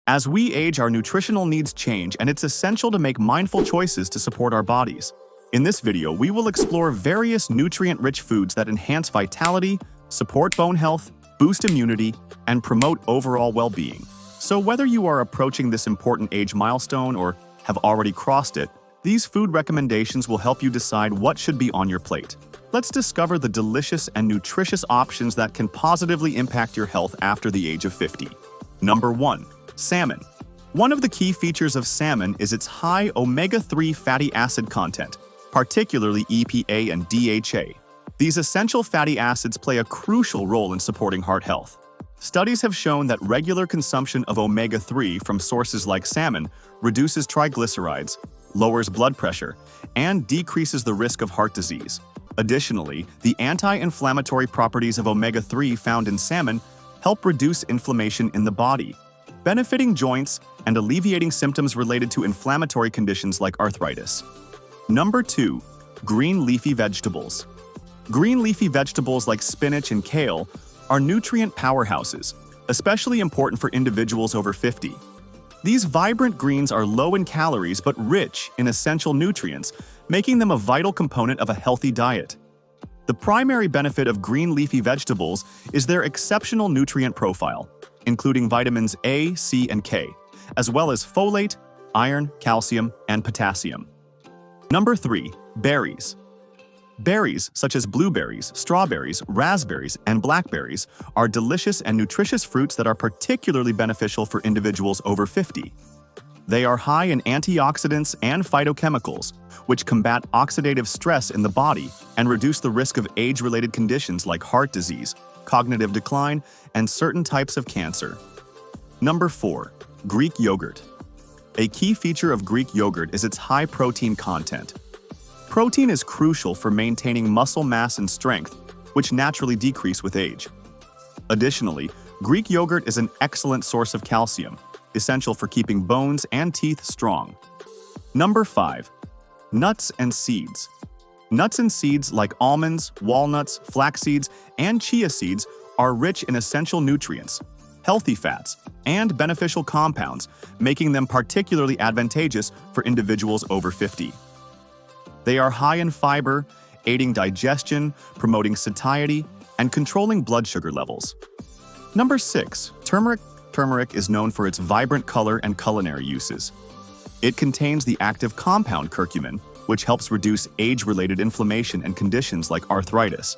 As we age, our nutritional needs change, and it's essential to make mindful choices to support our bodies. In this video, we will explore various nutrient-rich foods that enhance vitality, support bone health, boost immunity, and promote overall well-being. So whether you are approaching this important age milestone or have already crossed it, these food recommendations will help you decide what should be on your plate. Let's discover the delicious and nutritious options that can positively impact your health after the age of 50. Number 1. Salmon. One of the key features of salmon is its high omega-3 fatty acid content, particularly EPA and DHA. These essential fatty acids play a crucial role in supporting heart health. Studies have shown that regular consumption of omega-3 from sources like salmon reduces triglycerides, lowers blood pressure, and decreases the risk of heart disease. Additionally, the anti-inflammatory properties of omega-3 found in salmon help reduce inflammation in the body, benefiting joints and alleviating symptoms related to inflammatory conditions like arthritis. Number 2. Green leafy vegetables. Green leafy vegetables like spinach and kale are nutrient powerhouses, especially important for individuals over 50. These vibrant greens are low in calories but rich in essential nutrients, making them a vital component of a healthy diet. The primary benefit of green leafy vegetables is their exceptional nutrient profile, including vitamins A, C, and K, as well as folate, iron, calcium, and potassium. Number 3. Berries. Berries, such as blueberries, strawberries, raspberries, and blackberries, are delicious and nutritious fruits that are particularly beneficial for individuals over 50. They are high in antioxidants and phytochemicals, which combat oxidative stress in the body and reduce the risk of age-related conditions like heart disease, cognitive decline, and certain types of cancer. Number 4. Greek yogurt. A key feature of Greek yogurt is its high protein content. Protein is crucial for maintaining muscle mass and strength, which naturally decrease with age. Additionally, Greek yogurt is an excellent source of calcium, essential for keeping bones and teeth strong. Number 5. Nuts and seeds. Nuts and seeds like almonds, walnuts, flax seeds, and chia seeds are rich in essential nutrients, healthy fats, and beneficial compounds, making them particularly advantageous for individuals over 50. They are high in fiber, aiding digestion, promoting satiety, and controlling blood sugar levels. Number 6. Turmeric. Turmeric is known for its vibrant color and culinary uses. It contains the active compound curcumin, which helps reduce age-related inflammation and conditions like arthritis.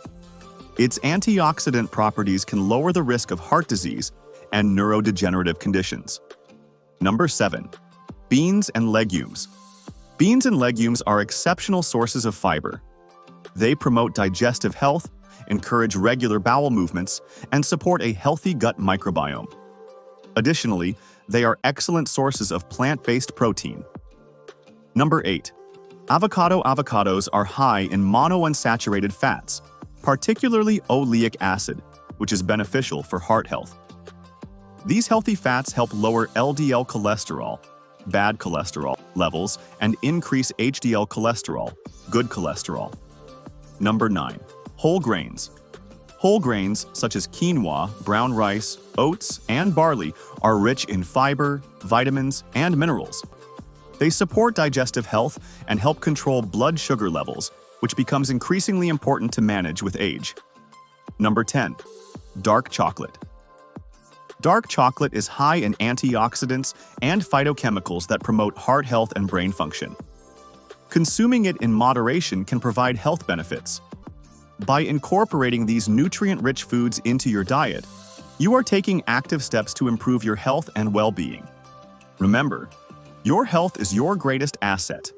Its antioxidant properties can lower the risk of heart disease and neurodegenerative conditions. Number 7. Beans and legumes. Beans and legumes are exceptional sources of fiber. They promote digestive health, encourage regular bowel movements, and support a healthy gut microbiome. Additionally, they are excellent sources of plant-based protein. Number 8. Avocado. Avocados are high in monounsaturated fats, particularly oleic acid, which is beneficial for heart health. These healthy fats help lower LDL cholesterol, bad cholesterol levels, and increase HDL cholesterol, good cholesterol. Number 9. Whole grains. Whole grains, such as quinoa, brown rice, oats, and barley, are rich in fiber, vitamins, and minerals. They support digestive health and help control blood sugar levels, which becomes increasingly important to manage with age. Number 10. Dark chocolate. Dark chocolate is high in antioxidants and phytochemicals that promote heart health and brain function. Consuming it in moderation can provide health benefits. By incorporating these nutrient-rich foods into your diet, you are taking active steps to improve your health and well-being. Remember, your health is your greatest asset.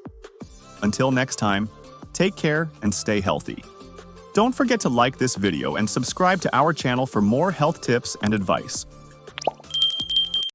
Until next time, take care and stay healthy. Don't forget to like this video and subscribe to our channel for more health tips and advice.